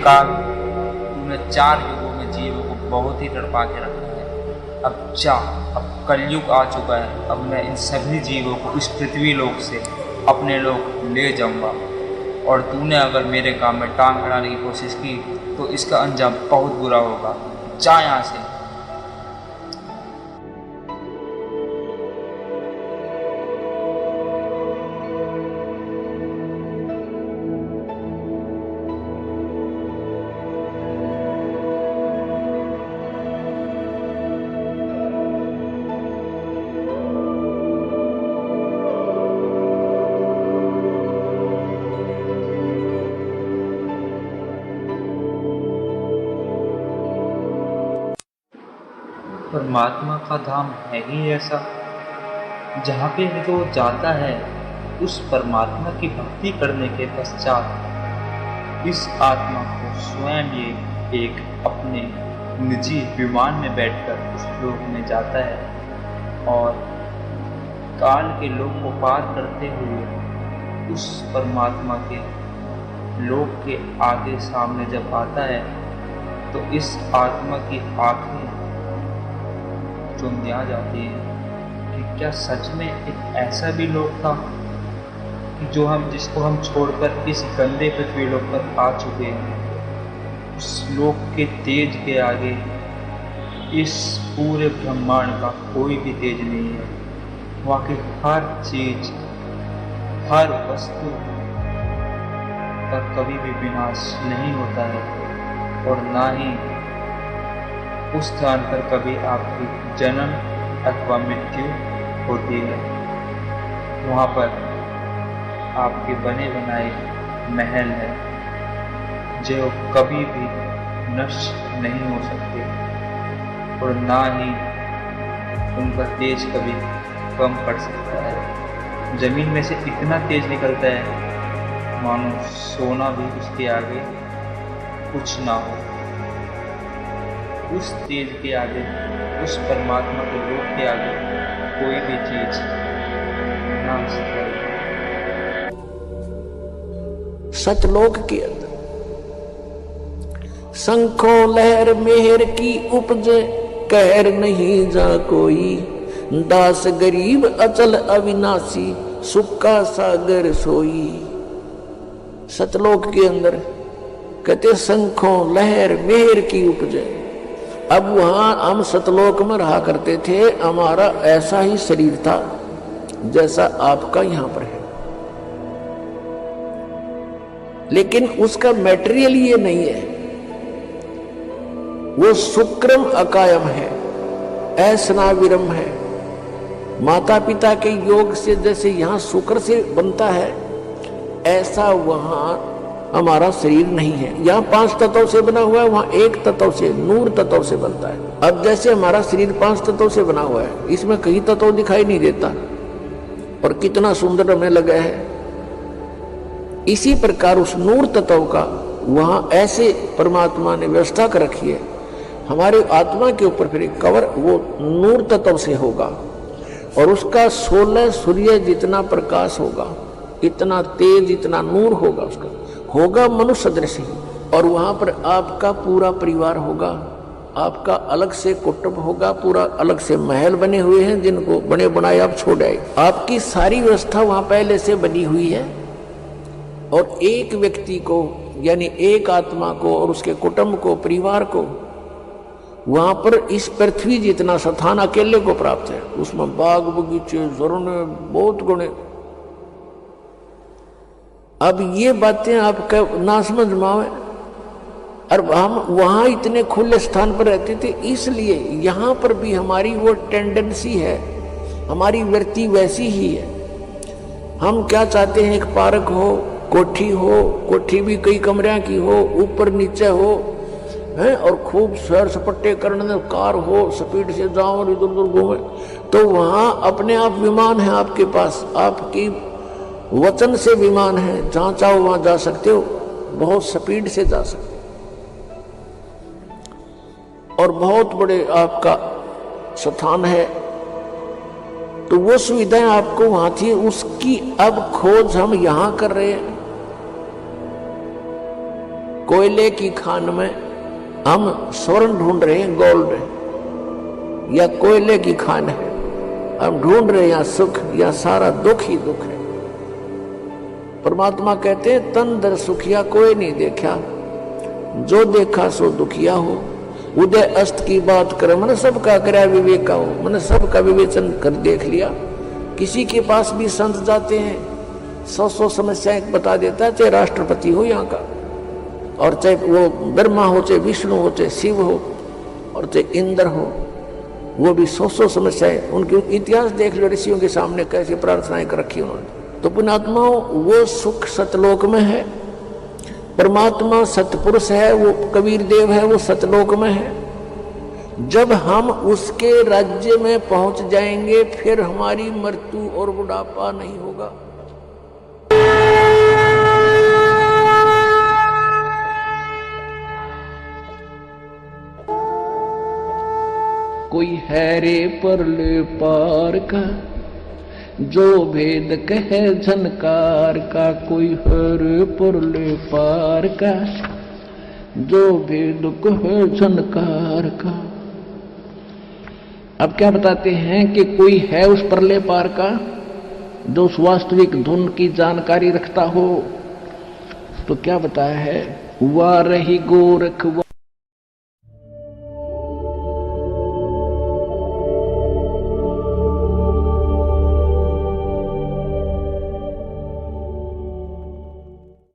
काल तूने 4 युगों में जीवों को बहुत ही तड़पा के रखा है। अब जा, अब कलयुग आ चुका है। अब मैं इन सभी जीवों को इस पृथ्वी लोक से अपने लोक ले जाऊंगा, और तूने अगर मेरे काम में टांग अड़ाने की कोशिश की तो इसका अंजाम बहुत बुरा होगा। जा यहाँ से। परमात्मा का धाम है ही ऐसा जहाँ पे जो जाता है उस परमात्मा की भक्ति करने के पश्चात इस आत्मा को स्वयं ये एक अपने निजी विमान में बैठकर उस लोक में जाता है, और काल के लोक को पार करते हुए उस परमात्मा के लोक के आगे सामने जब आता है तो इस आत्मा की आंखें चुंधिया जाती है कि क्या सच में एक ऐसा भी लोक था कि जिसको हम छोड़कर इस गंदे पृथ्वी लोक पर आ चुके हैं। उस लोक के तेज के आगे इस पूरे ब्रह्मांड का कोई भी तेज नहीं है। वहाँ की हर चीज, हर वस्तु का कभी भी विनाश नहीं होता है, और ना ही उस स्थान पर कभी आपकी जन्म अथवा मृत्यु होती है। वहाँ पर आपके बने बनाए महल है जो कभी भी नष्ट नहीं हो सकते, और ना ही उनका तेज कभी कम पड़ सकता है। जमीन में से इतना तेज निकलता है मानो सोना भी उसके आगे कुछ ना हो। उस तेज के आगे, उस परमात्मा के रूप के आगे कोई भी चीज ना हो सकती। सतलोक के अंदर शंखों लहर मेहर की उपजे, कहर नहीं जा कोई। दास गरीब अचल अविनाशी, सुख का सागर सोई। सतलोक के अंदर कहते शंखों लहर मेहर की उपजे। अब वहां हम सतलोक में रहा करते थे, हमारा ऐसा ही शरीर था जैसा आपका यहां पर है, लेकिन उसका मटेरियल ये नहीं है। वो शुक्रम अकायम है, ऐसनाविरम है। माता पिता के योग से जैसे यहां शुक्र से बनता है, ऐसा वहां हमारा शरीर नहीं है। यहाँ 5 तत्वों से बना हुआ है, वहाँ 1 तत्व से, नूर तत्व से बनता है। अब जैसे हमारा शरीर 5 तत्वों से बना हुआ है, इसमें कई तत्व दिखाई नहीं देता और कितना सुंदर हमें लगा है। इसी प्रकार उस नूर तत्व का वहां ऐसे परमात्मा ने व्यवस्था कर रखी है। हमारे आत्मा के ऊपर फिर एक कवर वो नूर तत्व से होगा, और उसका 16 सूर्य जितना प्रकाश होगा, इतना तेज, इतना नूर होगा, उसका होगा मनुष्य सदृश ही। और वहां पर आपका पूरा परिवार होगा, आपका अलग से कुटुंब होगा, पूरा अलग से महल बने हुए हैं जिनको बने बनाए आप छोड़ आए। आपकी सारी व्यवस्था वहां पहले से बनी हुई है, और एक व्यक्ति को यानी एक आत्मा को और उसके कुटुंब को, परिवार को वहां पर इस पृथ्वी जितना स्थान अकेले को प्राप्त है। उसमें बाग बगीचे, झरने, बहुत गुणे। अब ये बातें आपका ना समझ में आवे, और हम वहां इतने खुले स्थान पर रहते थे, इसलिए यहां पर भी हमारी वो टेंडेंसी है, हमारी वृत्ति वैसी ही है। हम क्या चाहते हैं, एक पार्क हो, कोठी भी कई कमरियां की हो, ऊपर नीचे हो है, और खूब सैर सपट्टे करने, कार हो, स्पीड से जाओ और इधर उधर घूमे। तो वहां अपने आप विमान है आपके पास, आपकी वचन से विमान है, जहां चाहो वहां जा सकते हो, बहुत स्पीड से जा सकते हो, और बहुत बड़े आपका स्थान है। तो वो सुविधाएं आपको वहां थी, उसकी अब खोज हम यहां कर रहे हैं। कोयले की खान में हम स्वर्ण ढूंढ रहे हैं, गोल्ड, या कोयले की खान है हम ढूंढ रहे हैं या सुख, या सारा दुख ही दुख है। परमात्मा कहते हैं तन दर सुखिया कोई नहीं देखा, जो देखा सो दुखिया हो। उदय अस्त की बात करे, मैंने सबका करया विवेका हो, मैंने सबका विवेचन कर देख लिया। किसी के पास भी संत जाते हैं, 100 समस्याएं बता देता है, चाहे राष्ट्रपति हो यहाँ का, और चाहे वो ब्रह्मा हो, चाहे विष्णु हो, चाहे शिव हो, और चाहे इंद्र हो, वो भी 100 समस्याएं। उनके इतिहास देख लो, ऋषियों के सामने कैसी प्रार्थनाएं कर रखी उन्होंने। तो पुण्यात्माओं, वो सुख सतलोक में है। परमात्मा सतपुरुष है, वो कबीर देव है, वो सतलोक में है। जब हम उसके राज्य में पहुंच जाएंगे, फिर हमारी मृत्यु और बुढ़ापा नहीं होगा। कोई है रे परले पार का, जो भेद कहे झनकार का। कोई है रे परले पार का, जो भेद कहे झनकार का। अब क्या बताते हैं कि कोई है उस परले पार का जो उस वास्तविक धुन की जानकारी रखता हो। तो क्या बताया है, वारही गोरख